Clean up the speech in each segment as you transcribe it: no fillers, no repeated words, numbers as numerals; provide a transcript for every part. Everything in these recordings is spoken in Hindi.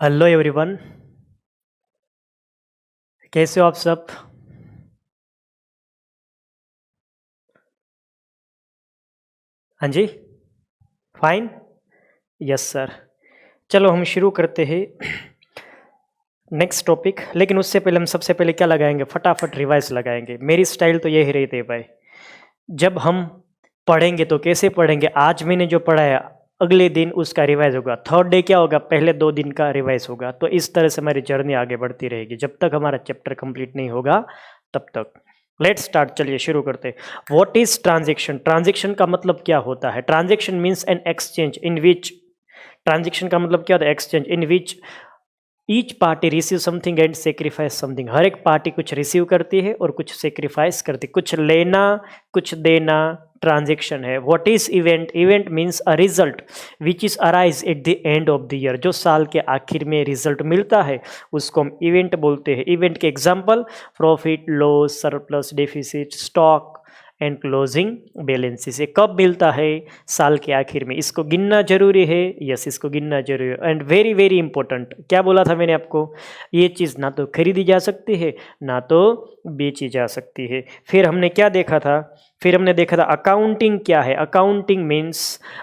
Hello everyone. कैसे हो आप सब? हाँ जी। फाइन। Yes sir. चलो हम शुरू करते हैं नेक्स्ट टॉपिक। लेकिन उससे पहले हम सबसे पहले क्या लगाएंगे, फटाफट रिवाइज लगाएंगे। मेरी स्टाइल तो यही रहती है भाई। जब हम पढ़ेंगे तो कैसे पढ़ेंगे, आज मैंने जो पढ़ा है अगले दिन उसका रिवाइज होगा। थर्ड डे क्या होगा, पहले 2 दिन का रिवाइज होगा। तो इस तरह से हमारी जर्नी आगे बढ़ती रहेगी जब तक हमारा चैप्टर कंप्लीट नहीं होगा तब तक। लेट्स स्टार्ट, चलिए शुरू करते हैं। What is transaction? ट्रांजेक्शन का मतलब क्या होता है? Transaction means an exchange in which, transaction का मतलब क्या होता है? Exchange in which each party receive something and sacrifice something. हर एक पार्टी कुछ रिसीव करती है और कुछ सेक्रीफाइस करती है, कुछ लेना कुछ देना ट्रांजेक्शन है। What is event? Event means a result which is arise at the end of the year. जो साल के आखिर में रिजल्ट मिलता है उसको हम इवेंट बोलते हैं। इवेंट के example profit, loss, surplus, deficit, stock and closing balance. से कब मिलता है? साल के आखिर में। इसको गिनना जरूरी है। यस, इसको गिनना जरूरी है। एंड वेरी वेरी इंपॉर्टेंट, क्या बोला था मैंने आपको, ये चीज़ ना तो खरीदी जा सकती है ना तो बेची जा सकती है। फिर हमने क्या देखा था? फिर हमने देखा था अकाउंटिंग क्या है। अकाउंटिंग मीन्स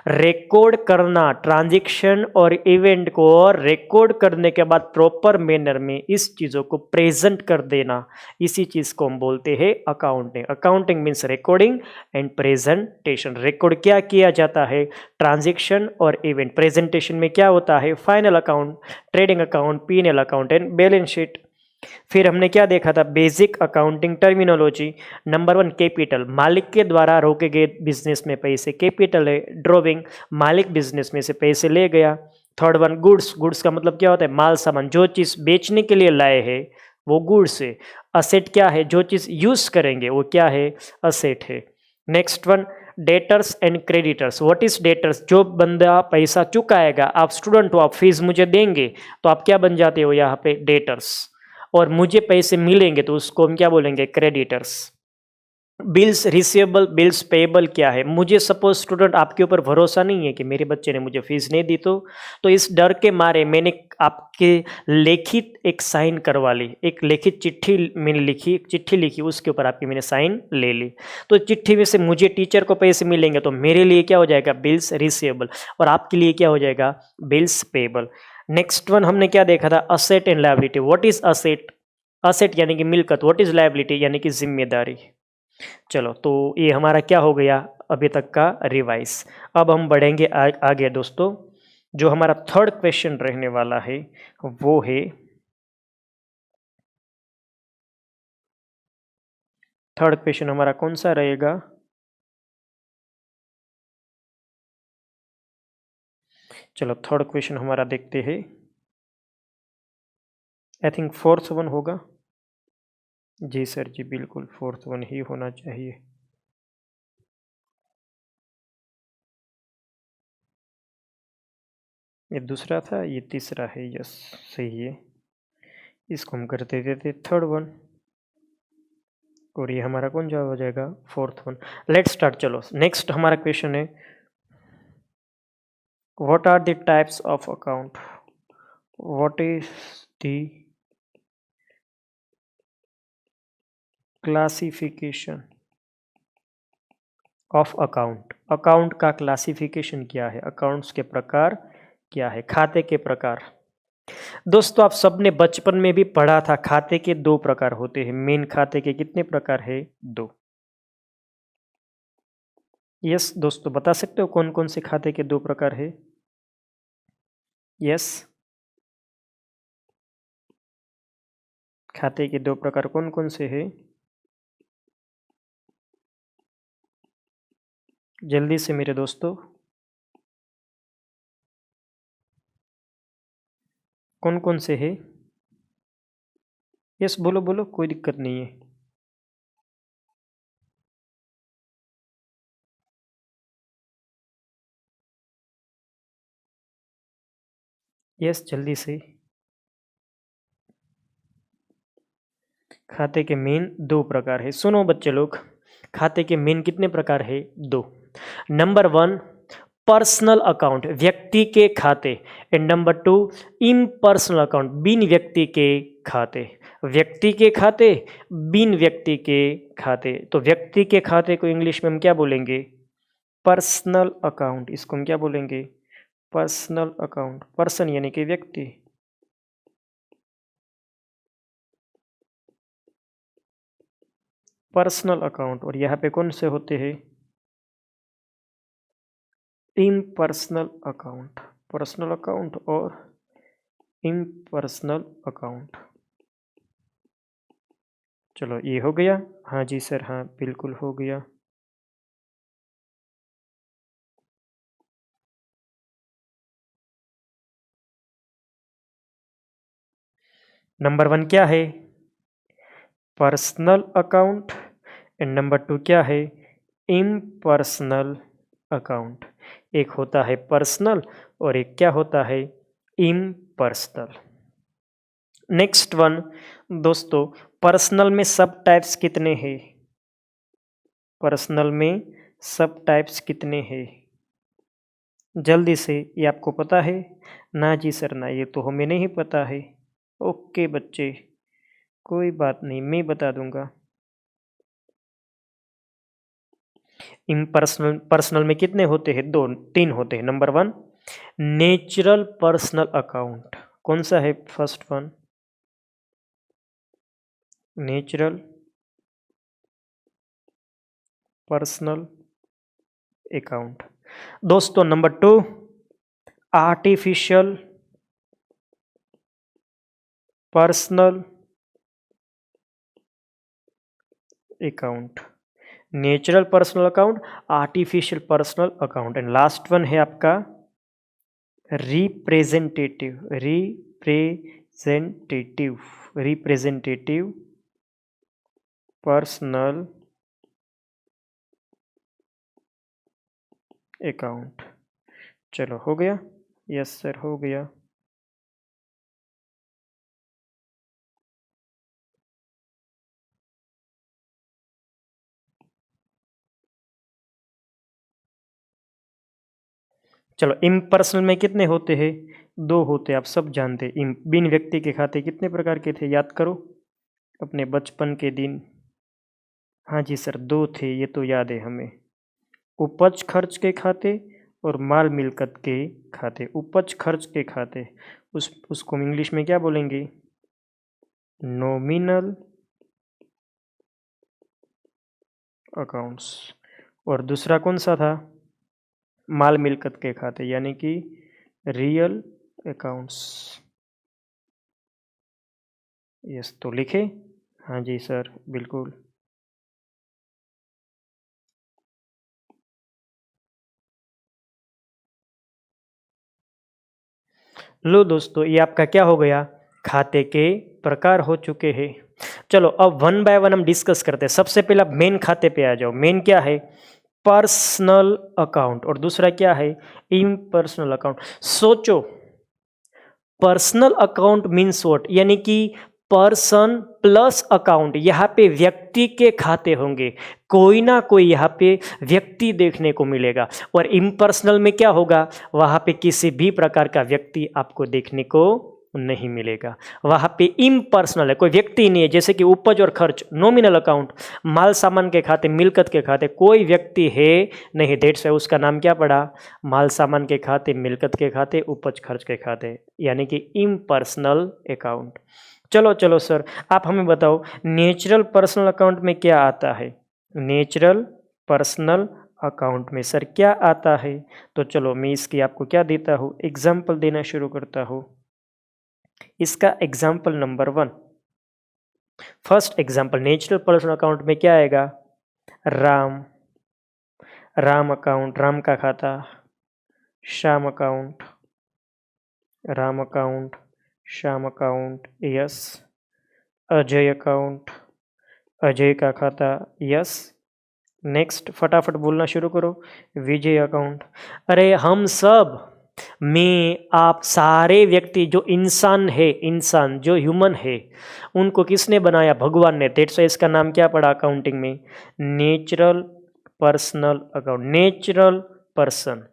रिकॉर्ड करना, ट्रांजेक्शन और इवेंट को रिकॉर्ड करने के बाद प्रॉपर मैनर में इस चीज़ों को प्रेजेंट कर देना, इसी चीज़ को हम बोलते हैं accounting. Accounting means recording and presentation. Record क्या किया जाता है? ट्रांजेक्शन और इवेंट। प्रेजेंटेशन में क्या होता है? Final account, trading account, P and L account and balance sheet. फिर हमने क्या देखा था? Basic accounting terminology. Number 1 capital, मालिक के द्वारा रोके गए बिजनेस में पैसे, कैपिटल है। ड्रॉविंग, मालिक बिजनेस में से पैसे ले गया। थर्ड वन गुड्स, गुड्स का मतलब क्या होता है? माल सामान, जो चीज़ बेचने के लिए लाए हैं वो गुड्स है। असेट क्या है? जो चीज़ यूज करेंगे वो क्या है? असेट है। Next one debtors and creditors. What is debtors? जो बंदा पैसा चुकाएगा, आप स्टूडेंट हो, आप फीस मुझे देंगे तो आप क्या बन जाते हो यहाँ पे? डेटर्स। और मुझे पैसे मिलेंगे तो उसको हम क्या बोलेंगे? Creditors. Bills receivable, bills payable क्या है? मुझे सपोज स्टूडेंट आपके ऊपर भरोसा नहीं है कि मेरे बच्चे ने मुझे फीस नहीं दी, तो इस डर के मारे मैंने आपके लिखित एक साइन करवा ली, एक लिखित चिट्ठी मैंने लिखी, चिट्ठी लिखी, उसके ऊपर आपकी मैंने साइन ले ली। तो चिट्ठी में से मुझे टीचर को पैसे मिलेंगे तो मेरे लिए क्या हो जाएगा? Bills receivable. और आपके लिए क्या हो जाएगा? Bills payable. नेक्स्ट वन हमने क्या देखा था? Asset and liability. What is asset? Asset यानी कि मिल्कत। What is liability? यानी कि जिम्मेदारी। चलो, तो ये हमारा क्या हो गया अभी तक का रिवाइज। अब हम बढ़ेंगे आगे दोस्तों। जो हमारा थर्ड क्वेश्चन रहने वाला है वो है, थर्ड क्वेश्चन हमारा कौन सा रहेगा? चलो थर्ड क्वेश्चन हमारा देखते हैं। आई थिंक फोर्थ वन होगा। जी सर जी, बिल्कुल फोर्थ वन ही होना चाहिए। ये दूसरा था, ये तीसरा है। यस, सही है। इसको हम कर देते थे थर्ड वन और ये हमारा कौन सा हो जाएगा? Fourth one. Let's start. चलो नेक्स्ट हमारा क्वेश्चन है, what are the types of account? What is the classification of account? Account का क्लासिफिकेशन क्या है? अकाउंट्स के प्रकार क्या है? खाते के प्रकार। दोस्तों आप सबने बचपन में भी पढ़ा था, खाते के 2 प्रकार होते हैं। मेन खाते के कितने प्रकार है? 2। यस दोस्तों, बता सकते हो कौन कौन से खाते के 2 प्रकार है? यस, खाते के 2 प्रकार कौन कौन से है? जल्दी से मेरे दोस्तों, कौन कौन से है? यस बोलो बोलो, कोई दिक्कत नहीं है। यस जल्दी से। खाते के मेन 2 प्रकार है। सुनो बच्चे लोग, खाते के मेन कितने प्रकार है? 2। नंबर 1 पर्सनल अकाउंट, व्यक्ति के खाते। एंड नंबर 2 इम्पर्सनल अकाउंट, बिन व्यक्ति के खाते। व्यक्ति के खाते, बिन व्यक्ति के खाते। तो व्यक्ति के खाते को इंग्लिश में हम क्या बोलेंगे? Personal account. इसको हम क्या बोलेंगे? Personal account. पर्सन यानी कि व्यक्ति। Personal account. और यहाँ पे कौन से होते हैं? Impersonal account. पर्सनल अकाउंट और इम्पर्सनल अकाउंट। चलो ये हो गया। हाँ जी सर, हाँ बिल्कुल हो गया। नंबर 1 क्या है? Personal account. एंड नंबर 2 क्या है? Impersonal account. एक होता है पर्सनल और एक क्या होता है? इम्पर्सनल। नेक्स्ट वन दोस्तों, पर्सनल में सब टाइप्स कितने हैं? पर्सनल में सब टाइप्स कितने हैं? जल्दी से, ये आपको पता है? ना जी सर ना, ये तो हमें नहीं पता है। ओके बच्चे, कोई बात नहीं, मैं बता दूंगा। इम्पर्सनल पर्सनल में कितने होते हैं? 2 3 होते हैं। Number 1 natural personal account. कौन सा है first one? Natural personal account. दोस्तों number 2 artificial personal account. Natural personal account, artificial personal account. And last one है आपका रिप्रेजेंटेटिव पर्सनल अकाउंट। चलो हो गया? यस सर हो गया। चलो इम्पर्सनल में कितने होते हैं? 2 होते हैं, आप सब जानते हैं। बिन व्यक्ति के खाते कितने प्रकार के थे? याद करो अपने बचपन के दिन। हाँ जी सर 2 थे, ये तो याद है हमें। उपज खर्च के खाते और माल मिल्कत के खाते। उपज खर्च के खाते उसको हम इंग्लिश में क्या बोलेंगे? Nominal accounts. और दूसरा कौन सा था? माल मिल्कत के खाते यानी कि रियल अकाउंट्स। यस, तो लिखे? हाँ जी सर बिल्कुल। लो दोस्तों, ये आपका क्या हो गया? खाते के प्रकार हो चुके हैं। चलो अब वन बाय वन हम डिस्कस करते हैं। सबसे पहले आप मेन खाते पे आ जाओ। मेन क्या है? Personal account. और दूसरा क्या है? Impersonal account. सोचो, पर्सनल अकाउंट मीन्स व्हाट? यानी कि पर्सन प्लस अकाउंट। यहाँ पे व्यक्ति के खाते होंगे, कोई ना कोई यहाँ पे व्यक्ति देखने को मिलेगा। और इम्पर्सनल में क्या होगा? वहाँ पे किसी भी प्रकार का व्यक्ति आपको देखने को नहीं मिलेगा। वहाँ पे इम्पर्सनल है, कोई व्यक्ति नहीं है। जैसे कि उपज और खर्च नॉमिनल अकाउंट, माल सामान के खाते, मिल्कत के खाते, कोई व्यक्ति है नहीं। डेट्स है उसका नाम क्या पड़ा? माल सामान के खाते, मिल्कत के खाते, उपज खर्च के खाते, यानी कि इम्पर्सनल अकाउंट। चलो चलो सर, आप हमें बताओ नेचुरल पर्सनल अकाउंट में क्या आता है? नेचुरल पर्सनल अकाउंट में सर क्या आता है? तो चलो मैं इसकी आपको क्या देता हूँ, एग्जाम्पल देना शुरू करता हूँ। इसका example number 1, first example natural personal account में क्या आएगा? राम, राम अकाउंट, राम का खाता। Shyam account, Ram account, Shyam account, yes. Ajay account, Ajay का खाता, यस। नेक्स्ट फटाफट बोलना शुरू करो। विजय अकाउंट। अरे हम सब, मैं, आप सारे व्यक्ति जो इंसान है, इंसान जो ह्यूमन है, उनको किसने बनाया? भगवान ने। दैट्स व्हाई इसका नाम क्या पड़ा अकाउंटिंग में? Natural personal account. Natural person,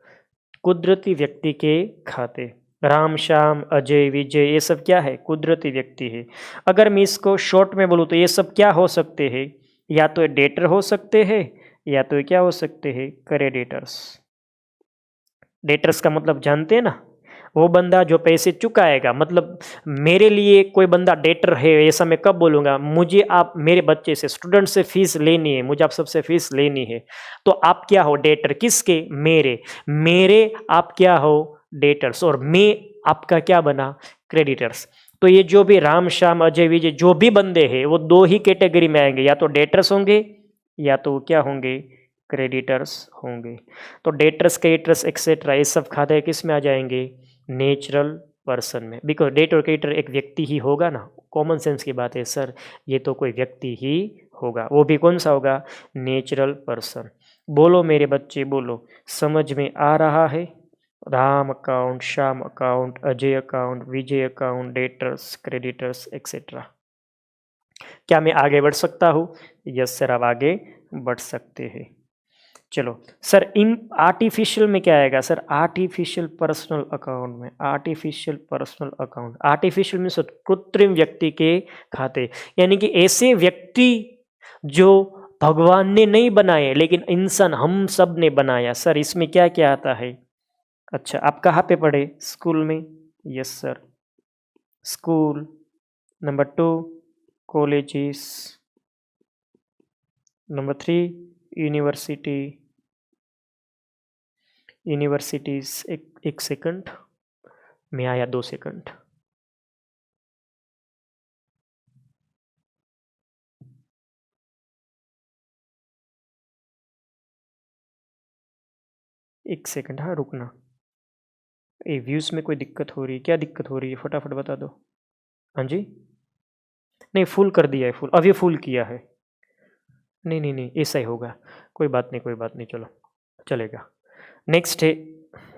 कुदरती व्यक्ति के खाते। राम, श्याम, अजय, विजय ये सब क्या है? कुदरती व्यक्ति है। अगर मैं इसको शॉर्ट में बोलूँ तो ये सब क्या हो सकते हैं? या तो ये डेटर हो सकते हैं या तो ये क्या हो सकते हैं? क्रेडिटर्स। डेटर्स का मतलब जानते हैं ना? वो बंदा जो पैसे चुकाएगा, मतलब मेरे लिए कोई बंदा डेटर है ऐसा मैं कब बोलूँगा? मुझे आप मेरे बच्चे से, स्टूडेंट से फीस लेनी है, मुझे आप सबसे फीस लेनी है, तो आप क्या हो? डेटर। किसके? मेरे। मेरे आप क्या हो? डेटर्स। और मैं आपका क्या बना? क्रेडिटर्स। तो ये जो भी राम, श्याम, अजय, विजय जो भी बंदे हैं वो दो ही कैटेगरी में आएंगे, या तो डेटर्स होंगे या तो वो क्या होंगे? क्रेडिटर्स होंगे। तो डेटर्स, क्रेडिटर्स एक्सेट्रा ये सब खाते किस में आ जाएंगे? नेचुरल पर्सन में। बिकॉज डेट और क्रेडिटर एक व्यक्ति ही होगा ना। कॉमन सेंस की बात है सर, ये तो कोई व्यक्ति ही होगा, वो भी कौन सा होगा? Natural person. बोलो मेरे बच्चे बोलो, समझ में आ रहा है? Ram account, Shyam account, Ajay account, Vijay account, debtors, creditors etcetera. क्या मैं आगे बढ़ सकता हूँ? यस सर, आप आगे बढ़ सकते हैं। चलो सर, इन आर्टिफिशियल में क्या आएगा सर? आर्टिफिशियल पर्सनल अकाउंट में। Artificial personal account, artificial means कृत्रिम व्यक्ति के खाते, यानी कि ऐसे व्यक्ति जो भगवान ने नहीं बनाए लेकिन इंसान हम सब ने बनाया। सर इसमें क्या क्या आता है? अच्छा, आप कहाँ पे पढ़े? स्कूल में? Yes sir, school. Number 2 colleges. Number 3 university. Universities. एक सेकंड, मैं आया 2 सेकंड। एक सेकंड, हाँ रुकना। ये व्यूज़ में कोई दिक्कत हो रही है? क्या दिक्कत हो रही है फटाफट बता दो। हाँ जी, नहीं फुल कर दिया है, फुल अभी फुल किया है। नहीं नहीं नहीं, ऐसा ही होगा, कोई बात नहीं कोई बात नहीं, चलो चलेगा। नेक्स्ट है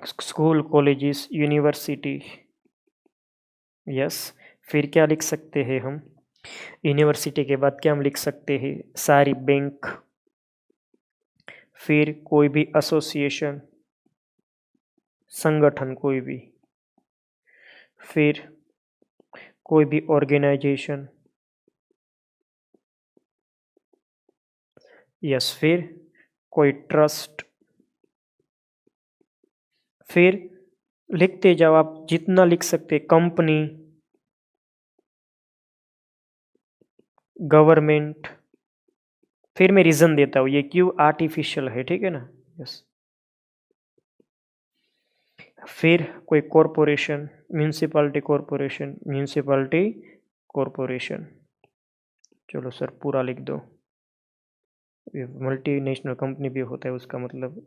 स्कूल, कॉलेजेस, यूनिवर्सिटी। यस, फिर क्या लिख सकते हैं हम? यूनिवर्सिटी के बाद क्या हम लिख सकते हैं? सारी बैंक, फिर कोई भी एसोसिएशन, संगठन कोई भी, फिर कोई भी ऑर्गेनाइजेशन। यस, फिर कोई ट्रस्ट। फिर लिखते जाओ आप जितना लिख सकते, कंपनी, गवर्नमेंट। फिर मैं रीजन देता हूँ ये क्यों आर्टिफिशियल है, ठीक है ना? यस। फिर कोई corporation, municipality corporation, municipality corporation. चलो सर पूरा लिख दो। मल्टीनेशनल कंपनी भी होता है, उसका मतलब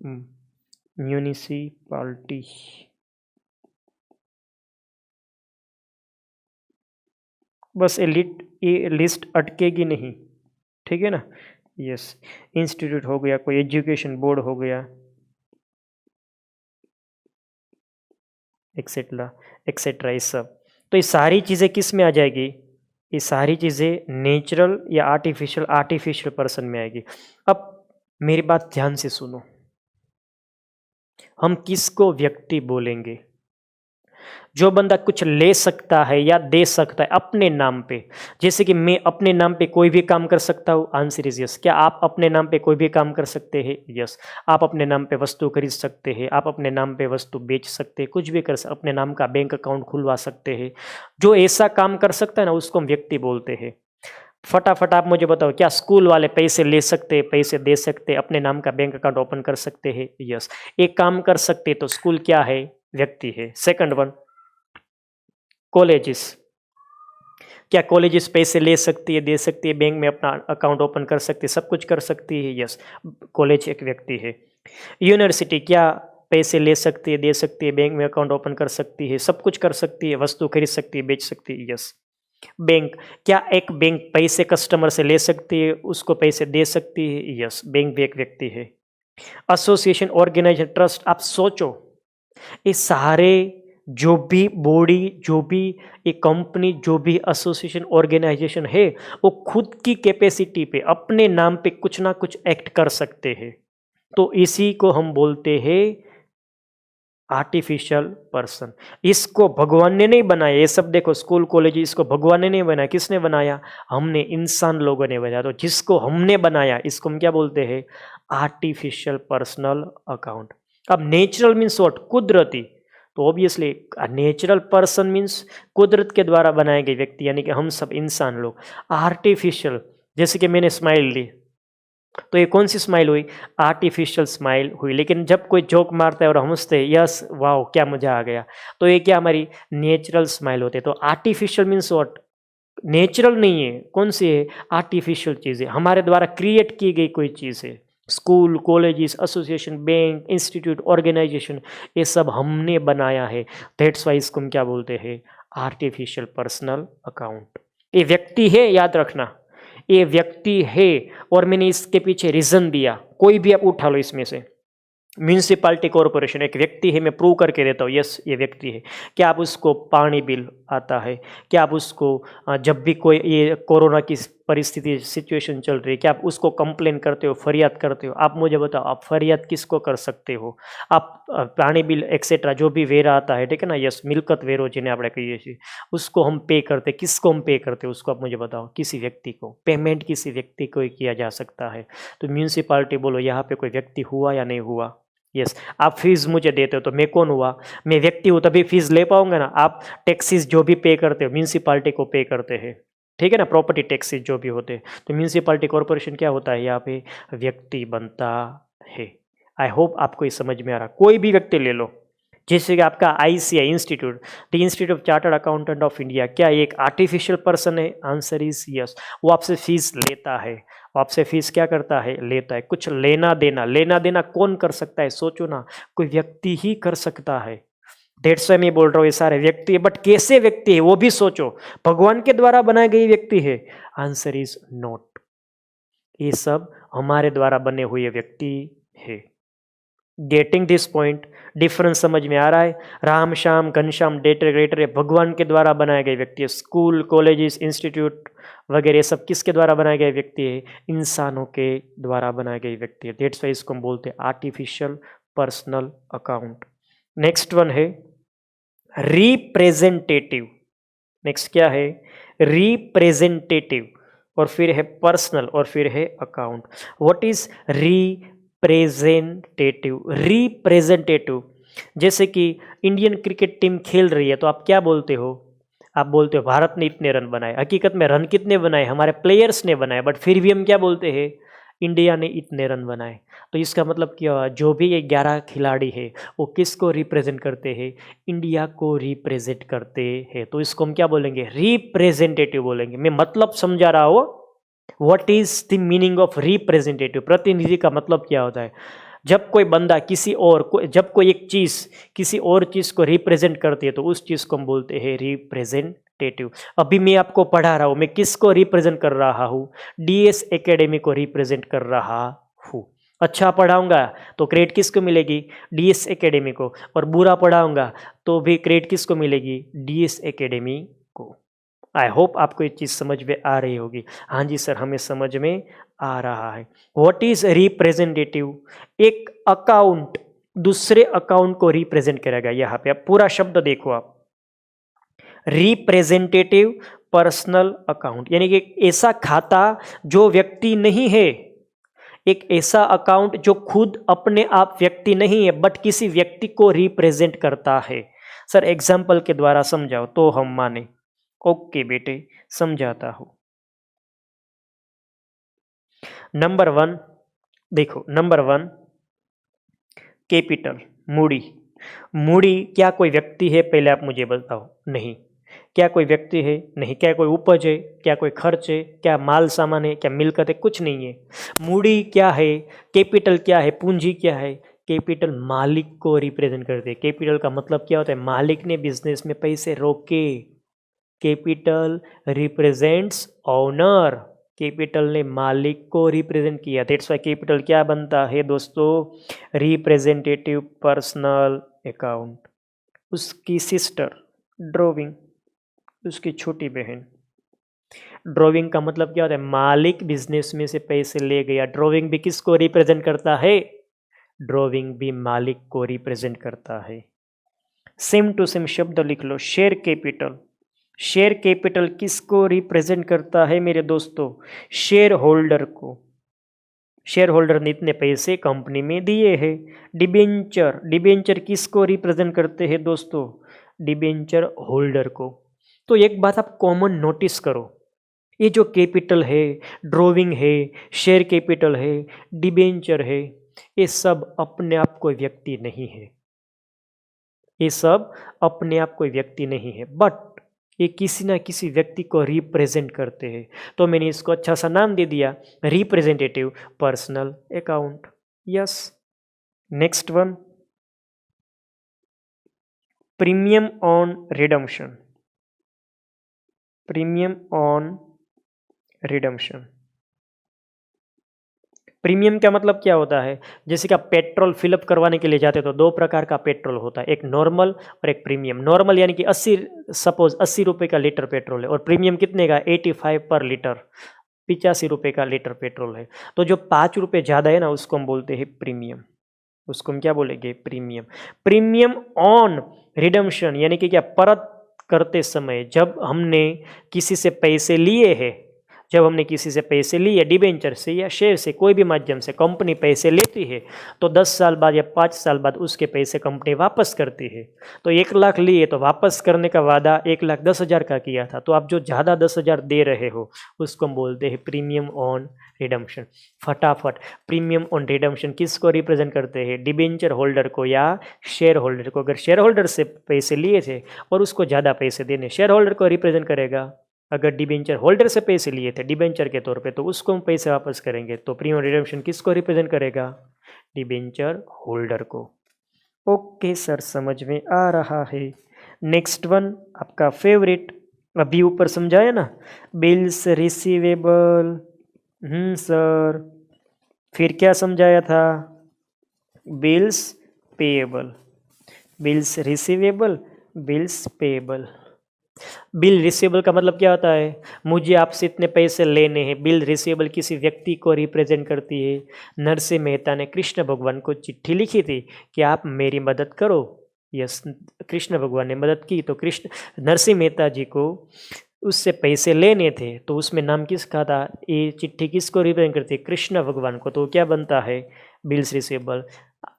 म्यूनिसिपैलिटी। बस ये लिस्ट अटकेगी नहीं, ठीक है ना? यस, इंस्टीट्यूट हो गया, कोई एजुकेशन बोर्ड हो गया, एक्सेट्रा एक्सेट्रा, ये सब। तो ये सारी चीज़ें किस में आ जाएगी? ये सारी चीज़ें नेचुरल या आर्टिफिशियल, आर्टिफिशियल पर्सन में आएगी। अब मेरी बात ध्यान से सुनो, हम किसको व्यक्ति बोलेंगे? जो बंदा कुछ ले सकता है या दे सकता है अपने नाम पे। जैसे कि मैं अपने नाम पे कोई भी काम कर सकता हूँ, आंसर इज यस। क्या आप अपने नाम पे कोई भी काम कर सकते हैं? यस। आप अपने नाम पे वस्तु खरीद सकते हैं, आप अपने नाम पे वस्तु बेच सकते हैं, कुछ भी कर सकते, अपने नाम का बैंक अकाउंट खुलवा सकते हैं। जो ऐसा काम कर सकता है ना उसको हम व्यक्ति बोलते हैं। फटाफट आप मुझे बताओ, क्या स्कूल वाले पैसे ले सकते हैं, पैसे दे सकते हैं, अपने नाम का बैंक अकाउंट ओपन कर सकते हैं? यस। एक काम कर सकते हैं, तो स्कूल क्या है? व्यक्ति है। Second one, colleges. क्या कॉलेजेस पैसे ले सकती है, दे सकती है, बैंक में अपना अकाउंट ओपन कर सकती है, सब कुछ कर सकती है? यस, कॉलेज एक व्यक्ति है। यूनिवर्सिटी क्या पैसे ले सकती है, दे सकती है, बैंक में अकाउंट ओपन कर सकती है, सब कुछ कर सकती है, वस्तु खरीद सकती है, बेच सकती है? यस। बैंक, क्या एक बैंक पैसे कस्टमर से ले सकती है, उसको पैसे दे सकती है? यस, बैंक भी एक व्यक्ति है। एसोसिएशन, ऑर्गेनाइजेशन, ट्रस्ट, आप सोचो, ये सारे जो भी बॉडी, जो भी एक कंपनी, जो भी एसोसिएशन, ऑर्गेनाइजेशन है, वो खुद की कैपेसिटी पे अपने नाम पे कुछ ना कुछ एक्ट कर सकते हैं। तो इसी को हम बोलते हैं आर्टिफिशियल पर्सन। इसको भगवान ने नहीं बनाया, ये सब देखो स्कूल कॉलेज, इसको भगवान ने नहीं बनाया, किसने बनाया? हमने, इंसान लोगों ने बनाया। तो जिसको हमने बनाया इसको हम क्या बोलते हैं? Artificial personal account. अब नेचुरल मीन्स व्हाट? कुदरती। तो ऑब्वियसली नेचुरल पर्सन मीन्स कुदरत के द्वारा बनाए गए व्यक्ति, यानी कि हम सब इंसान लोग। आर्टिफिशियल, जैसे कि मैंने स्माइल ली, तो ये कौन सी स्माइल हुई? आर्टिफिशियल स्माइल हुई। लेकिन जब कोई जोक मारता है और हंसते हैं, यस वाह क्या मजा आ गया, तो ये क्या हमारी नेचुरल स्माइल होती है। तो आर्टिफिशियल मीन्स व्हाट? नेचुरल नहीं है। कौन सी है? आर्टिफिशियल चीज़ है, हमारे द्वारा क्रिएट की गई कोई चीज़ है। School, colleges, association, bank, institute, organisation, ये सब हमने बनाया है। दैट्स वाई इसको हम क्या बोलते हैं? Artificial personal account. ये व्यक्ति है, याद रखना, ये व्यक्ति है। और मैंने इसके पीछे रीजन दिया, कोई भी आप उठा लो इसमें से। म्यूनिसिपालिटी कॉरपोरेशन एक व्यक्ति है, मैं प्रूव करके देता हूँ, यस ये व्यक्ति है। क्या आप उसको पानी बिल आता है? क्या आप उसको जब भी कोई ये कोरोना की परिस्थिति सिचुएशन चल रही है, क्या आप उसको कंप्लेन करते हो, फरियाद करते हो? आप मुझे बताओ, आप फरियाद किसको कर सकते हो? आप पानी बिल एक्सेट्रा जो भी वेरा आता है, ठीक है ना, यस मिलकत वेरो जिन्हें આપણે કહીએ છીએ, उसको हम पे करते, किसको हम पे करते? उसको आप मुझे बताओ, किसी व्यक्ति को। पेमेंट किसी व्यक्ति को ही किया जा सकता है। तो म्यूनिसिपालिटी बोलो, यहाँ पे कोई व्यक्ति हुआ या नहीं हुआ? यस। आप फीस मुझे देते हो तो मैं कौन हुआ? मैं व्यक्ति हूँ, तभी फीस ले पाऊंगा ना। आप टैक्सीज जो भी पे करते हो म्यूनिसिपालिटी को पे करते हैं, ठीक है ना, प्रॉपर्टी टैक्सेस जो भी होते हैं। तो म्यूनिसिपालिटी कॉरपोरेशन क्या होता है? यहाँ पे व्यक्ति बनता है। आई होप आपको ये समझ में आ रहा। कोई भी व्यक्ति ले लो, जैसे कि आपका ICI institute, the institute of chartered accountant of India, क्या ये एक आर्टिफिशियल पर्सन है? Answer is yes. वो आपसे फीस लेता है, वो आपसे फीस क्या करता है? लेता है। कुछ लेना देना, लेना देना कौन कर सकता है? सोचो ना, कोई व्यक्ति ही कर सकता है। डेट्स मैं बोल रहा हूँ ये सारे व्यक्ति है, बट कैसे व्यक्ति है वो भी सोचो। भगवान के द्वारा बनाए गए व्यक्ति है? Answer is not. ये सब हमारे द्वारा बने हुए व्यक्ति है। Getting this point? डिफरेंस समझ में आ रहा है? राम श्याम घनश्याम डेटर ग्रेटर भगवान के द्वारा बनाए गए व्यक्ति है। स्कूल, कॉलेजेस, इंस्टीट्यूट वगैरह सब किसके द्वारा बनाए गए व्यक्ति है? इंसानों के द्वारा बनाए गए व्यक्ति है। दैट्स वाई इसको हम बोलते हैं artificial personal account. Next one है रिप्रेजेंटेटिव। नेक्स्ट क्या है? रिप्रेजेंटेटिव, और फिर है पर्सनल, और फिर है account. What is representative? Representative, जैसे कि इंडियन क्रिकेट टीम खेल रही है तो आप क्या बोलते हो? आप बोलते हो भारत ने इतने रन बनाए। हकीकत में रन कितने बनाए? हमारे प्लेयर्स ने बनाए, बट फिर भी हम क्या बोलते हैं? इंडिया ने इतने रन बनाए। तो इसका मतलब क्या हुआ? जो भी ये 11 खिलाड़ी है वो किसको रिप्रेजेंट करते हैं? इंडिया को रिप्रेजेंट करते हैं। तो इसको हम क्या बोलेंगे? रिप्रेजेंटेटिव बोलेंगे। मैं मतलब समझा रहा हूँ। What is the meaning of representative? प्रतिनिधि का मतलब क्या होता है? जब कोई बंदा किसी और जब कोई एक चीज किसी और चीज को रिप्रेजेंट करती है तो उस चीज को हम बोलते हैं रिप्रेजेंटेटिव। अभी मैं आपको पढ़ा रहा हूं, मैं किसको रिप्रेजेंट कर रहा हूं? डीएस एकेडमी को रिप्रेजेंट कर रहा हूं। अच्छा पढ़ाऊंगा तो क्रेडिट किसको मिलेगी? डीएस एकेडमी को। और बुरा पढ़ाऊंगा तो भी क्रेडिट किसको मिलेगी? डीएस एकेडमी को। आई होप आपको ये चीज़ समझ में आ रही होगी। हाँ जी सर, हमें समझ में आ रहा है। What is representative? एक अकाउंट दूसरे अकाउंट को रिप्रेजेंट करेगा। यहाँ पे आप पूरा शब्द देखो, आप रिप्रेजेंटेटिव पर्सनल अकाउंट, यानी कि एक ऐसा खाता जो व्यक्ति नहीं है, एक ऐसा अकाउंट जो खुद अपने आप व्यक्ति नहीं है बट किसी व्यक्ति को रिप्रेजेंट करता है। सर एग्जाम्पल के द्वारा समझाओ तो हम माने। ओके बेटे, समझाता हूं। नंबर 1 देखो, नंबर 1 कैपिटल, मूडी। मूडी क्या कोई व्यक्ति है? पहले आप मुझे बताओ। नहीं। क्या कोई व्यक्ति है? नहीं। क्या कोई उपज है? क्या कोई खर्च है? क्या माल सामान है? क्या मिलकत है? कुछ नहीं है। मूडी क्या है? कैपिटल क्या है? पूंजी क्या है? कैपिटल मालिक को रिप्रेजेंट करते हैं। कैपिटल का मतलब क्या होता है? मालिक ने बिजनेस में पैसे रोके। Capital represents owner. कैपिटल ने मालिक को रिप्रेजेंट किया। दैट्स व्हाई कैपिटल क्या बनता है दोस्तों? Representative personal account. उसकी सिस्टर ड्राइंग, उसकी छोटी बहन। ड्राइंग का मतलब क्या होता है? मालिक बिजनेस में से पैसे ले गया। ड्राइंग भी किसको रिप्रेजेंट करता है? ड्राइंग भी मालिक को रिप्रेजेंट करता है। सेम टू सेम शब्द लिख लो, शेयर कैपिटल। शेयर कैपिटल किसको रिप्रेजेंट करता है मेरे दोस्तों? शेयर होल्डर को। शेयर होल्डर ने इतने पैसे कंपनी में दिए हैं। डिबेंचर, डिबेंचर किसको रिप्रेजेंट करते हैं दोस्तों? डिबेंचर होल्डर को। तो एक बात आप कॉमन नोटिस करो, ये जो कैपिटल है, ड्रॉविंग है, शेयर कैपिटल है, डिबेंचर है, ये सब अपने आप कोई व्यक्ति नहीं है। ये सब अपने आप कोई व्यक्ति नहीं है, बट ये किसी ना किसी व्यक्ति को रिप्रेजेंट करते हैं। तो मैंने इसको अच्छा सा नाम दे दिया, representative personal account. Yes. Next one, premium on redemption. Premium on redemption. Premium का मतलब क्या होता है? जैसे कि आप पेट्रोल फिलअप करवाने के लिए जाते हो तो दो प्रकार का पेट्रोल होता है, एक नॉर्मल और एक प्रीमियम। नॉर्मल यानी कि 80 रुपये का लीटर पेट्रोल है, और प्रीमियम कितने का? 85 पर लीटर, 85 रुपये का लीटर पेट्रोल है। तो जो 5 रुपये ज़्यादा है ना, उसको हम बोलते हैं प्रीमियम। उसको हम क्या बोलेंगे? प्रीमियम। प्रीमियम ऑन रिडम्पशन यानी कि क्या? परत करते समय जब हमने किसी से पैसे लिए हैं, जब हमने किसी से पैसे लिए, डिबेंचर से या शेयर से, कोई भी माध्यम से कंपनी पैसे लेती है, तो 10 साल बाद या 5 साल बाद उसके पैसे कंपनी वापस करती है। तो 1 लाख लिए तो वापस करने का वादा 1,10,000 का किया था, तो आप जो ज़्यादा 10,000 दे रहे हो उसको हम बोलते हैं प्रीमियम ऑन रिडम्पशन। फटाफट, प्रीमियम ऑन रिडम्पशन किसको रिप्रेजेंट करते हैं? डिबेंचर होल्डर को या शेयर होल्डर को। अगर शेयर होल्डर से पैसे लिए थे और उसको ज़्यादा पैसे देने, शेयर होल्डर को रिप्रेजेंट करेगा। अगर डिबेंचर होल्डर से पैसे लिए थे डिबेंचर के तौर पे, तो उसको हम पैसे वापस करेंगे। तो प्रीमियम रिडम्पशन किसको रिप्रेजेंट करेगा? डिबेंचर होल्डर को। ओके सर, समझ में आ रहा है। नेक्स्ट वन आपका फेवरेट, अभी ऊपर समझाया ना, बिल्स रिसीवेबल। सर, फिर क्या समझाया था? Bills payable. Bills receivable, bills payable. Bill receivable का मतलब क्या होता है? मुझे आपसे इतने पैसे लेने हैं। बिल रिसीवेबल किसी व्यक्ति को रिप्रेजेंट करती है। नरसिंह मेहता ने कृष्ण भगवान को चिट्ठी लिखी थी कि आप मेरी मदद करो। यस, कृष्ण भगवान ने मदद की, तो कृष्ण नरसिंह मेहता जी को उससे पैसे लेने थे, तो उसमें नाम किसका था? ये चिट्ठी किसको रिप्रेजेंट करती है? कृष्ण भगवान को। तो क्या बनता है? Bills receivable,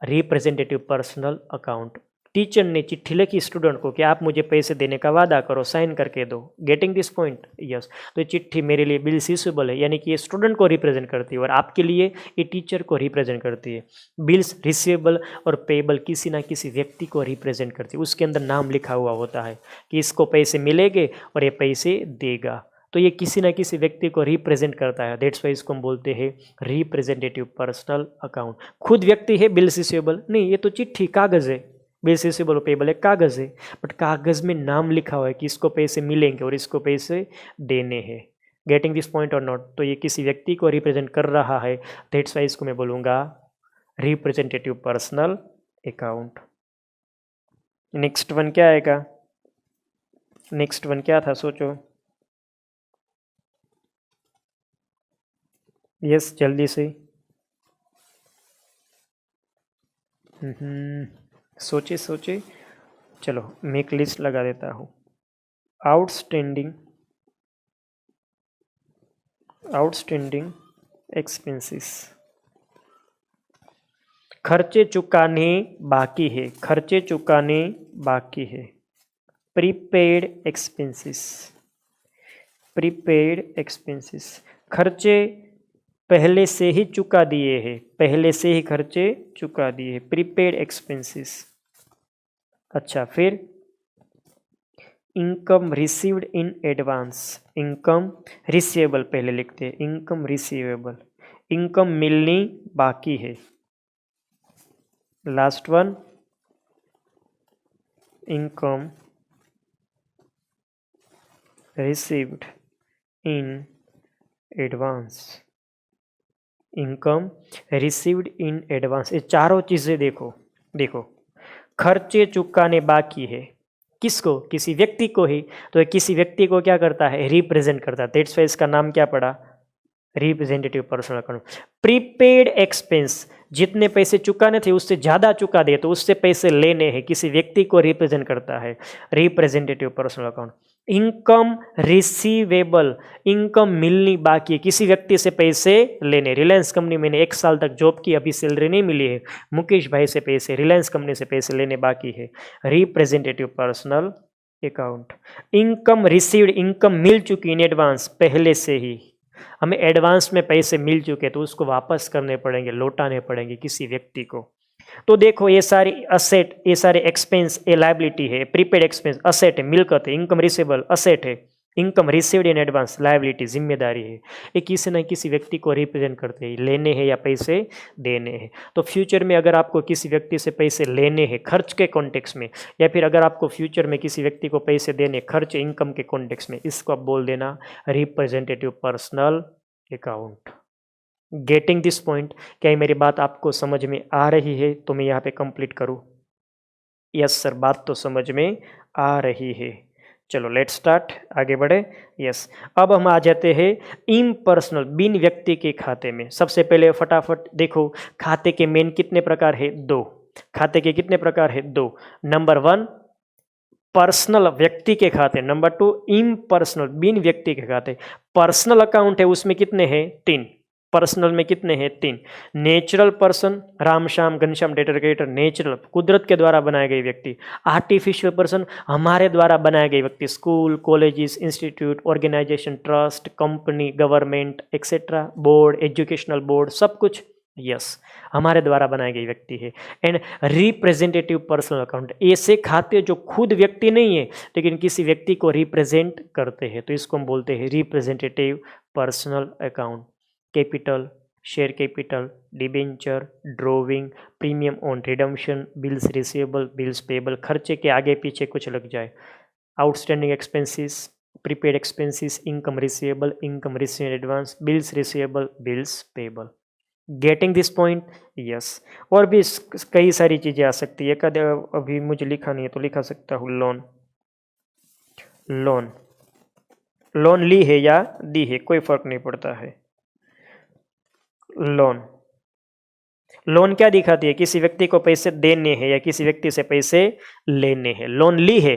representative personal account. Teacher ने चिट्ठी लिखी स्टूडेंट को कि आप मुझे पैसे देने का वादा करो, साइन करके दो। Getting this point? यस। तो ये चिट्ठी मेरे लिए बिल्स रिसीवेबल है, यानी कि ये स्टूडेंट को रिप्रेजेंट करती है, और आपके लिए ये टीचर को रिप्रेजेंट करती है। बिल्स रिसीवेबल और पेएबल किसी ना किसी व्यक्ति को रिप्रेजेंट करती है। उसके अंदर नाम लिखा हुआ होता है कि इसको पैसे मिलेंगे और ये पैसे देगा, तो ये किसी ना किसी व्यक्ति को रिप्रेजेंट करता है। दैट्स वाई इसको हम बोलते हैं रिप्रेजेंटेटिव पर्सनल अकाउंट। खुद व्यक्ति है बिल्स रिसीवेबल नहीं, ये तो चिट्ठी, कागज़ है। बिल्स रिसीवेबल और पेएबल एक कागज़ है, बट कागज़ में नाम लिखा हुआ है कि इसको पैसे मिलेंगे और इसको पैसे देने हैं। गेटिंग दिस पॉइंट और नॉट? तो ये किसी व्यक्ति को रिप्रेजेंट कर रहा है, दैट्स वाई इसको मैं बोलूँगा representative personal account. Next one क्या आएगा? नेक्स्ट वन क्या था, सोचो। यस, जल्दी से। सोचे सोचे, चलो मैं एक लिस्ट लगा देता हूँ। आउटस्टैंडिंग, आउटस्टैंडिंग एक्सपेंसेस, खर्चे चुकाने बाकी है, खर्चे चुकाने बाकी है। प्रीपेड एक्सपेंसेस, प्रीपेड एक्सपेंसेस, खर्चे पहले से ही चुका दिए हैं, पहले से ही खर्चे चुका दिए हैं, प्रीपेड एक्सपेंसेस। अच्छा, फिर income received in advance, income receivable पहले लिखते हैं, इनकम रिसीवेबल, इनकम मिलनी बाकी है। Last one, income received in advance, income received in advance. ये चारों चीज़ें देखो, देखो खर्चे चुकाने बाकी है, किसको? किसी व्यक्ति को ही। तो किसी व्यक्ति को क्या करता है? रिप्रेजेंट करता है। दैट्स वाई इसका नाम क्या पड़ा? Representative personal account. Prepaid expense, जितने पैसे चुकाने थे उससे ज़्यादा चुका दे तो उससे पैसे लेने हैं, किसी व्यक्ति को रिप्रेजेंट करता है, representative personal account. Income receivable, income मिलनी बाकी है, किसी व्यक्ति से पैसे लेने। रिलायंस कंपनी मैंने 1 साल तक जॉब की, अभी सैलरी नहीं मिली है, मुकेश भाई से पैसे, रिलायंस कंपनी से पैसे लेने बाकी है, representative personal account. Income received, income मिल चुकी इन एडवांस, पहले से ही हमें एडवांस में पैसे मिल चुके तो उसको वापस करने पड़ेंगे, लौटाने पड़ेंगे किसी व्यक्ति को। तो देखो ये सारी असेट, ये सारे एक्सपेंस, ये लायबिलिटी है, प्रीपेड एक्सपेंस असेट है, मिलकत है, इनकम रिसीवेबल असेट है, income received in advance liability जिम्मेदारी है। ये किसी न किसी व्यक्ति को रिप्रेजेंट करते हैं, लेने हैं या पैसे देने हैं। तो फ्यूचर में अगर आपको किसी व्यक्ति से पैसे लेने हैं खर्च के कॉन्टेक्स्ट में, या फिर अगर आपको फ्यूचर में किसी व्यक्ति को पैसे देने खर्च इनकम के कॉन्टेक्स्ट में, इसको आप बोल देना representative personal account. Getting this point? क्या ये मेरी बात आपको समझ में आ रही है? तो मैं यहाँ पे कंप्लीट करूँ? यस सर, बात तो समझ में आ रही है। चलो लेट स्टार्ट, आगे बढ़े। यस, अब हम आ जाते हैं इम्पर्सनल, बिन व्यक्ति के खाते में। सबसे पहले फटाफट देखो, खाते के मेन कितने प्रकार है? 2। खाते के कितने प्रकार है? 2। नंबर 1 पर्सनल, व्यक्ति के खाते। नंबर 2 इम्पर्सनल, बिन व्यक्ति के खाते। पर्सनल अकाउंट है उसमें कितने हैं? 3। पर्सनल में कितने हैं? 3। Natural person, Ram Shyam Ghanshyam debtor creator, natural कुदरत के द्वारा बनाए गए व्यक्ति। आर्टिफिशियल पर्सन, हमारे द्वारा बनाए गए व्यक्ति, school, colleges, institute, organisation, trust, company, government etcetera, board, educational board, सब कुछ यस हमारे द्वारा बनाए गए व्यक्ति है। एंड रिप्रेजेंटेटिव पर्सनल अकाउंट, ऐसे खाते जो खुद व्यक्ति नहीं है लेकिन किसी व्यक्ति को रिप्रेजेंट करते हैं, तो इसको हम बोलते हैं representative personal account. Capital, share capital, debenture, drawing, premium on redemption, bills receivable, bills payable, खर्चे के आगे पीछे कुछ लग जाए, outstanding expenses, prepaid expenses, income receivable, income receive advance, bills receivable, bills payable. Getting this point? Yes. और भी कई सारी चीज़ें आ सकती है, कद अभी मुझे लिखा नहीं है तो लिखा सकता हूँ। लोन, लोन, लोन ली है या दी है कोई फर्क नहीं पड़ता है। लोन, लोन क्या दिखाती है? किसी व्यक्ति को पैसे देने हैं या किसी व्यक्ति से पैसे लेने हैं। लोन ली है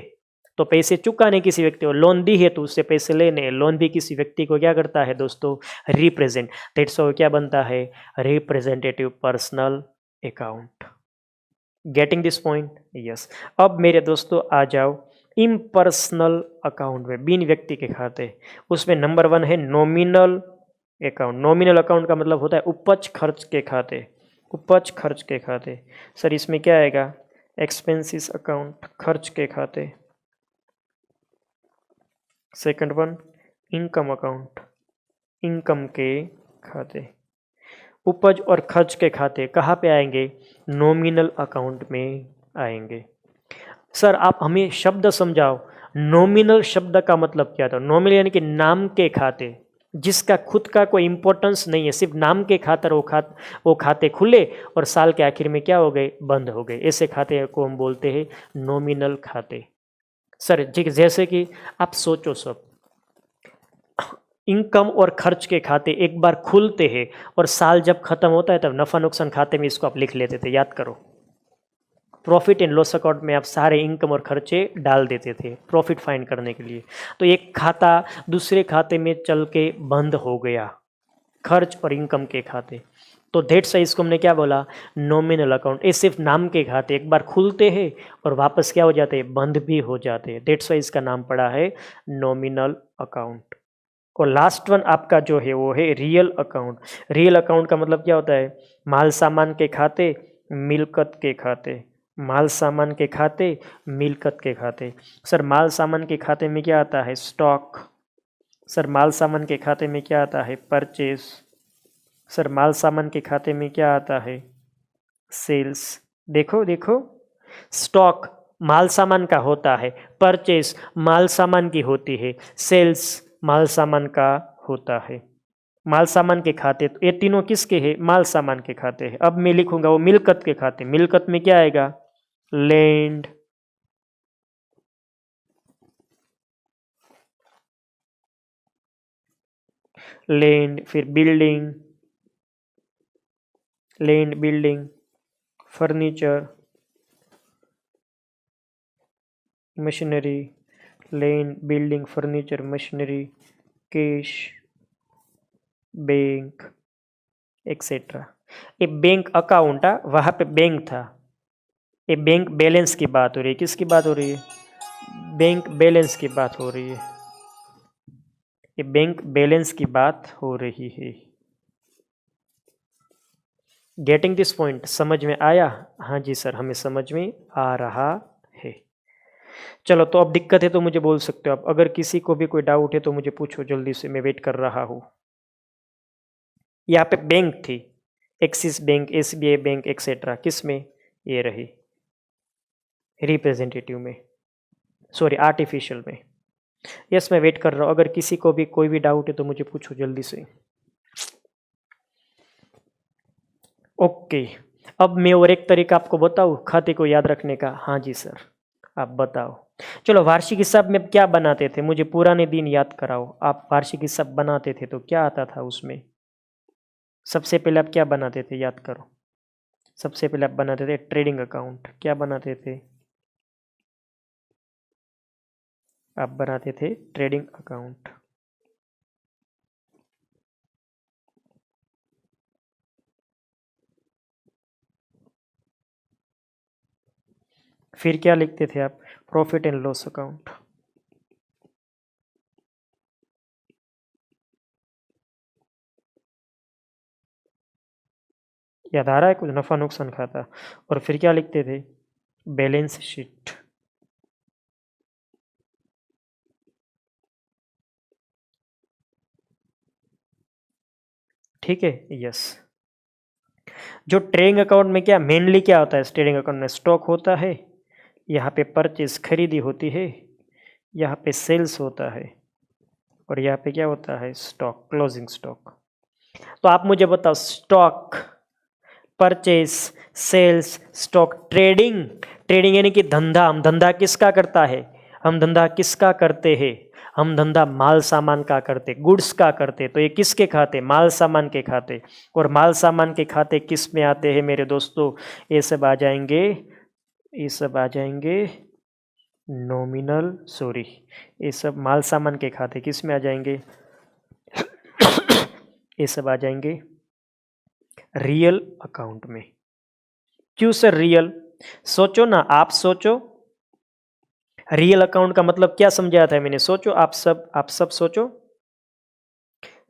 तो पैसे चुकाने किसी व्यक्ति को, लोन दी है तो उससे पैसे लेने हैं। लोन भी किसी व्यक्ति को क्या करता है दोस्तों? रिप्रेजेंट। दैट्स व्हाई क्या बनता है? Representative personal account. Getting this point? Yes. अब मेरे दोस्तों आ जाओ इम्पर्सनल अकाउंट में, बिन व्यक्ति के खाते। उसमें नंबर 1 है नॉमिनल अकाउंट। नॉमिनल अकाउंट का मतलब होता है उपज खर्च के खाते, उपज खर्च के खाते। सर इसमें क्या आएगा? एक्सपेंसेस अकाउंट, खर्च के खाते। सेकंड 1 इनकम अकाउंट, इनकम के खाते। उपज और खर्च के खाते कहाँ पे आएंगे? नॉमिनल अकाउंट में आएंगे। सर आप हमें शब्द समझाओ, नॉमिनल शब्द का मतलब क्या था? नॉमिनल यानी कि नाम के खाते, जिसका खुद का कोई इंपॉर्टेंस नहीं है, सिर्फ नाम के खातर वो खाते खुले और साल के आखिर में क्या हो गए? बंद हो गए। ऐसे खाते को हम बोलते हैं नॉमिनल खाते। सर जैसे कि आप सोचो सब, इनकम और खर्च के खाते एक बार खुलते हैं और साल जब खत्म होता है तब नफा नुकसान खाते में इसको आप लिख लेते थे, याद करो। प्रॉफिट एंड लॉस अकाउंट में आप सारे इनकम और खर्चे डाल देते थे प्रॉफिट फाइंड करने के लिए। तो एक खाता दूसरे खाते में चल के बंद हो गया, खर्च और इनकम के खाते। तो दैट्स वाई इसको हमने क्या बोला? Nominal account. ये सिर्फ नाम के खाते एक बार खुलते हैं और वापस क्या हो जाते हैं? बंद भी हो जाते हैं। दैट्स वाई इसका नाम पड़ा है नॉमिनल अकाउंट। और लास्ट वन आपका जो है वो है रियल अकाउंट। रियल अकाउंट का मतलब क्या होता है? माल सामान के खाते, मिल्कत के खाते। माल सामान के खाते, मिल्कत के खाते। सर माल सामान के खाते में क्या आता है? स्टॉक। सर माल सामान के खाते में क्या आता है? परचेज। सर माल सामान के खाते में क्या आता है? सेल्स। देखो देखो, स्टॉक माल सामान का होता है, परचेज माल सामान की होती है, सेल्स माल सामान का होता है। माल सामान के खाते, तो ये तीनों किसके हैं? माल सामान के खाते हैं। अब मैं लिखूंगा वो मिल्कत के खाते। मिल्कत में क्या आएगा? लैंड, लैंड, फिर building, land building, furniture, machinery, land building furniture machinery, cash, bank etcetera. ये बैंक अकाउंट है, वहां पे बैंक था। ये बैंक बैलेंस की बात हो रही है। किसकी बात हो रही है? बैंक बैलेंस की बात हो रही है। ये बैंक बैलेंस की बात हो रही है। Getting this point? समझ में आया? हाँ जी सर, हमें समझ में आ रहा है। चलो, तो अब दिक्कत है तो मुझे बोल सकते हो आप। अगर किसी को भी कोई डाउट है तो मुझे पूछो जल्दी से, मैं वेट कर रहा हूँ। यहाँ पे बैंक थी, axis bank, SBI bank etcetera. किस में? ये रही रिप्रेजेंटेटिव में, सॉरी आर्टिफिशियल में। यस, मैं वेट कर रहा हूँ। अगर किसी को भी कोई भी डाउट है तो मुझे पूछो जल्दी से। ओके, अब मैं और एक तरीका आपको बताऊँ खाते को याद रखने का। हाँ जी सर, आप बताओ। चलो, वार्षिक हिसाब में क्या बनाते थे? मुझे पुराने दिन याद कराओ। आप वार्षिक हिसाब बनाते थे तो क्या आता था उसमें? सबसे पहले आप क्या बनाते थे? याद करो। सबसे पहले आप बनाते थे ट्रेडिंग अकाउंट। क्या बनाते थे? आप बनाते थे ट्रेडिंग अकाउंट। फिर क्या लिखते थे आप? Profit and loss account. याद आ रहा है कुछ? नफा नुकसान खाता। और फिर क्या लिखते थे? Balance sheet. ठीक है, यस। जो ट्रेडिंग अकाउंट में क्या मेनली क्या होता है? ट्रेडिंग अकाउंट में स्टॉक होता है, यहाँ पे परचेज खरीदी होती है, यहाँ पे सेल्स होता है, और यहाँ पे क्या होता है? Stock, closing stock. तो आप मुझे बताओ, stock, purchase, sales, stock, trading. Trading यानी कि धंधा। हम धंधा किसका करता है? हम धंधा किसका करते हैं? हम धंधा माल सामान का करते, गुड्स का करते। तो ये किसके खाते? माल सामान के खाते। और माल सामान के खाते किस में आते हैं मेरे दोस्तों? ये सब आ जाएंगे, ये सब आ जाएंगे नॉमिनल, सॉरी, ये सब माल सामान के खाते किस में आ जाएंगे? ये सब आ जाएंगे रियल अकाउंट में। क्यों सर रियल? सोचो ना, आप सोचो। रियल अकाउंट का मतलब क्या समझाया था मैंने? सोचो आप सब सोचो।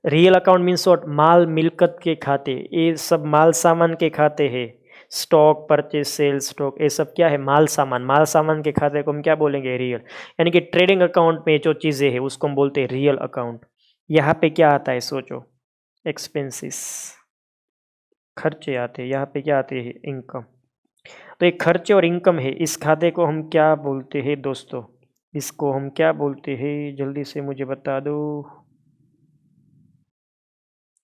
Real account means what? माल मिलकत के खाते। ये सब माल सामान के खाते हैं। स्टॉक, परचेज, सेल, स्टॉक, ये सब क्या है? माल सामान। माल सामान के खाते को हम क्या बोलेंगे? रियल। यानी कि ट्रेडिंग अकाउंट में जो चीजें हैं उसको हम बोलते हैं रियल अकाउंट। यहाँ पे क्या आता है? सोचो, एक्सपेंसिस, खर्चे आते हैं। यहाँ पे क्या आते हैं? इनकम। तो एक खर्चे और इनकम है। इस खाते को हम क्या बोलते हैं दोस्तों? इसको हम क्या बोलते हैं? जल्दी से मुझे बता दो।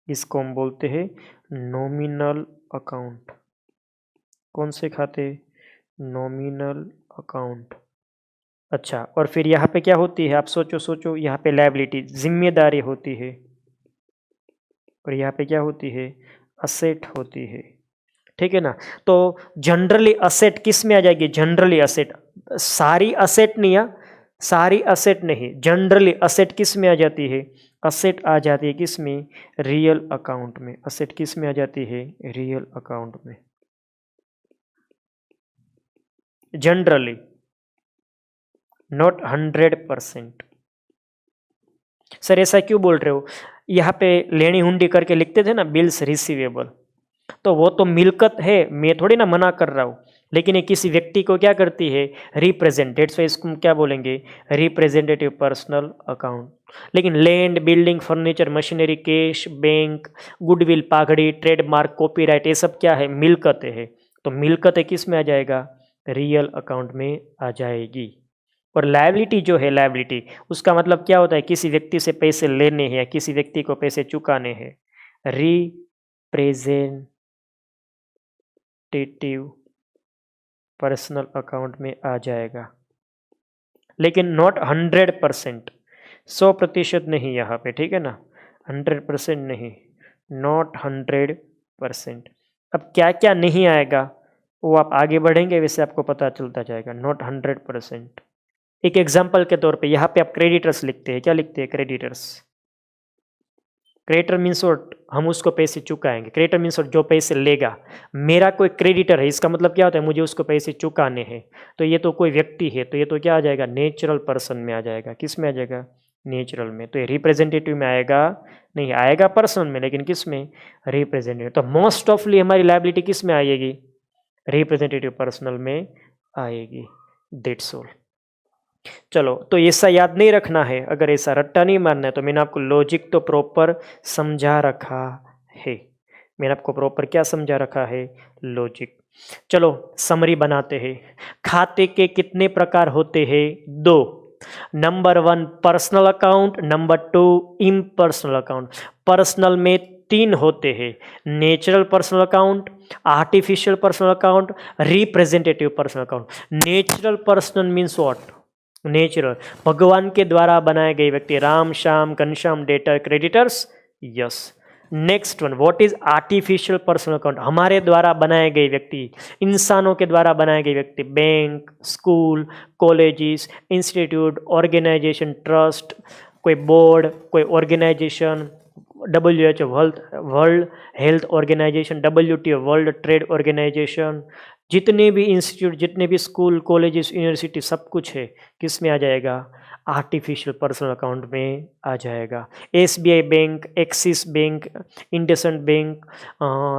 इसको हम बोलते हैं नॉमिनल अकाउंट। कौन से खाते? Nominal account. अच्छा, और फिर यहाँ पे क्या होती है? आप सोचो सोचो, यहाँ पे लायबिलिटी, जिम्मेदारी होती है। और यहाँ पे क्या होती है? असेट होती है। ठीक है ना? तो जनरली असेट किस में आ जाएगी? जनरली असेट, सारी असेट नहीं है, सारी असेट नहीं, जनरली असेट किस में आ जाती है? असेट आ जाती है किस में? रियल अकाउंट में। असेट किस में आ जाती है? रियल अकाउंट में, जनरली, नॉट 100%। सर ऐसा क्यों बोल रहे हो? यहाँ पे लेनी हुंडी करके लिखते थे ना, बिल्स रिसीवेबल, तो वो तो मिलकत है, मैं थोड़ी ना मना कर रहा हूँ। लेकिन ये किसी व्यक्ति को क्या करती है? रिप्रेजेंट। डेट्स वाइज इसको हम क्या बोलेंगे? Representative personal account. लेकिन land, building, furniture, machinery, cash, bank, goodwill, पागड़ी, ट्रेडमार्क, कॉपीराइट, ये सब क्या है? मिलकतें है। तो मिलकतें किस में आ जाएगा? रियल अकाउंट में आ जाएगी। और लायबिलिटी जो है, लायबिलिटी, उसका मतलब क्या होता है? किसी व्यक्ति से पैसे लेने हैं या किसी व्यक्ति को पैसे चुकाने हैं। रिप्रेजेंट पर्सनल अकाउंट में आ जाएगा। लेकिन नॉट 100%, 100% नहीं यहाँ पे। ठीक है ना? 100% नहीं, नॉट 100%। अब क्या क्या नहीं आएगा वो आप आगे बढ़ेंगे वैसे आपको पता चलता जाएगा। नॉट 100%। एक एग्जाम्पल के तौर पे यहाँ पे आप क्रेडिटर्स लिखते हैं, क्या लिखते हैं? क्रेडिटर्स। Creditor means what? हम उसको पैसे चुकाएंगे। Creditor means what? जो पैसे लेगा। मेरा कोई क्रेडिटर है, इसका मतलब क्या होता है? मुझे उसको पैसे चुकाने हैं। तो ये तो कोई व्यक्ति है, तो ये तो क्या आ जाएगा? नेचुरल पर्सन में आ जाएगा। किस में आ जाएगा? नेचुरल में। तो ये रिप्रेजेंटेटिव में आएगा नहीं, आएगा पर्सन में, लेकिन किस में? रिप्रेजेंटेटिव। तो मोस्ट ऑफली हमारी लायबिलिटी किस में आएगी? रिप्रेजेंटेटिव पर्सनल में आएगी। That's all. चलो, तो ऐसा याद नहीं रखना है। अगर ऐसा रट्टा नहीं मारना है तो मैंने आपको लॉजिक तो प्रॉपर समझा रखा है। मैंने आपको प्रॉपर क्या समझा रखा है? लॉजिक। चलो समरी बनाते हैं। खाते के कितने प्रकार होते हैं? 2। Number 1 personal account, number 2 impersonal account. Personal में 3 होते हैं, natural personal account, artificial personal account, representative personal account. Natural personal means what? Natural, भगवान के द्वारा बनाए गए व्यक्ति, Ram Shyam Ghanshyam debtor creditors. Yes. Next one, what is artificial personal account? हमारे द्वारा बनाए गए व्यक्ति, इंसानों के द्वारा बनाए गए व्यक्ति, bank, school, colleges, institute, organisation, trust, कोई बोर्ड, कोई organisation, WHO world health organisation, WTO world trade organisation, जितने भी इंस्टीट्यूट, जितने भी स्कूल, कॉलेजेस, यूनिवर्सिटी, सब कुछ है किस में आ जाएगा? आर्टिफिशियल पर्सनल अकाउंट में आ जाएगा। SBI bank, axis bank, IndusInd bank,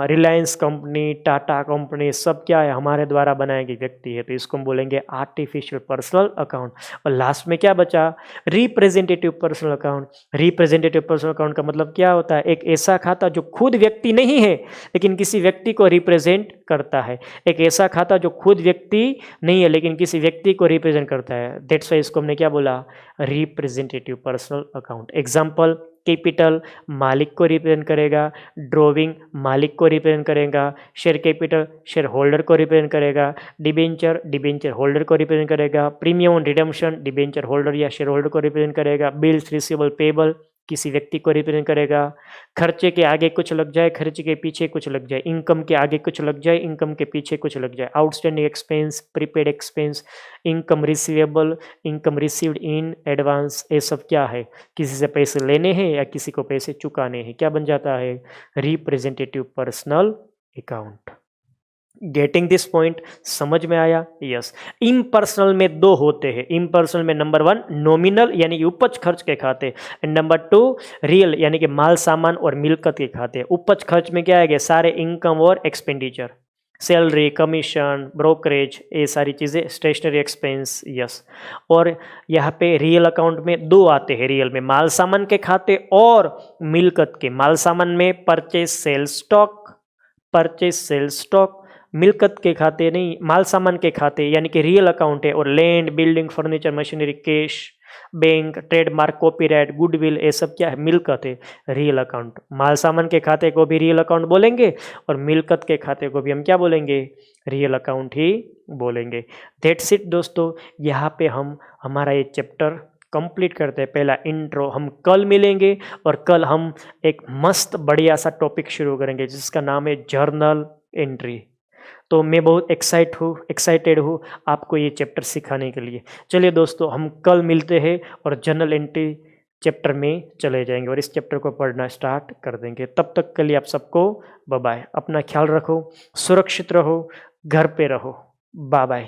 Reliance company, Tata company, सब क्या है? हमारे द्वारा बनाए गए व्यक्ति है, तो इसको हम बोलेंगे आर्टिफिशियल पर्सनल अकाउंट। और लास्ट में क्या बचा? Representative personal account. Representative personal account का मतलब क्या होता है? एक ऐसा खाता जो खुद व्यक्ति नहीं है लेकिन किसी व्यक्ति को रिप्रेजेंट करता है। एक ऐसा खाता जो खुद व्यक्ति नहीं है लेकिन किसी व्यक्ति को रिप्रेजेंट करता है। दैट्स वाई इसको हमने क्या बोला? Representative personal account. Example, capital मालिक को रिप्रेजेंट करेगा, ड्रॉविंग मालिक को रिप्रेजेंट करेगा, शेयर कैपिटल शेयर होल्डर को रिप्रेजेंट करेगा, डिबेंचर डिबेंचर होल्डर को रिप्रेजेंट करेगा, premium on redemption debenture holder या शेयर होल्डर को रिप्रेजेंट करेगा, बिल्स रिसीवेबल पेबल किसी व्यक्ति को रिप्रेजेंट करेगा, खर्चे के आगे कुछ लग जाए, खर्चे के पीछे कुछ लग जाए, इनकम के आगे कुछ लग जाए, इनकम के पीछे कुछ लग जाए, outstanding expense, prepaid expense, income receivable, income received in advance, ये सब क्या है? किसी से पैसे लेने हैं या किसी को पैसे चुकाने हैं। क्या बन जाता है? Representative personal account. Getting this point? समझ में आया? यस। इम्पर्सनल में 2 होते हैं। इम्पर्सनल में नंबर 1 नॉमिनल यानी कि उपज खर्च के खाते, एंड नंबर 2 रियल यानी कि माल सामान और मिलकत के खाते। उपज खर्च में क्या आएगा? सारे इनकम और एक्सपेंडिचर, सैलरी, कमीशन, ब्रोकरेज, ये सारी चीज़ें, स्टेशनरी एक्सपेंस। यस। और यहाँ पे रियल अकाउंट में 2 आते हैं। रियल में माल सामान के खाते और मिलकत के। माल सामान में purchase sale stock, purchase sale stock, मिलकत के खाते नहीं, माल सामान के खाते यानी कि रियल अकाउंट है। और land, building, furniture, machinery, cash, bank, trademark, copyright, goodwill, ये सब क्या है? मिलकत है, रियल अकाउंट। माल सामान के खाते को भी रियल अकाउंट बोलेंगे और मिलकत के खाते को भी हम क्या बोलेंगे? रियल अकाउंट ही बोलेंगे। दैट्स इट दोस्तों, यहाँ पे हम हमारा ये चैप्टर कंप्लीट करते हैं। पहला इंट्रो। हम कल मिलेंगे और कल हम एक मस्त बढ़िया सा टॉपिक शुरू करेंगे जिसका नाम है जर्नल एंट्री। तो मैं बहुत एक्साइटेड हूँ आपको ये चैप्टर सिखाने के लिए। चलिए दोस्तों, हम कल मिलते हैं और जर्नल एंट्री चैप्टर में चले जाएंगे और इस चैप्टर को पढ़ना स्टार्ट कर देंगे। तब तक के लिए आप सबको बाय बाय। अपना ख्याल रखो, सुरक्षित रहो, घर पे रहो। Bye bye.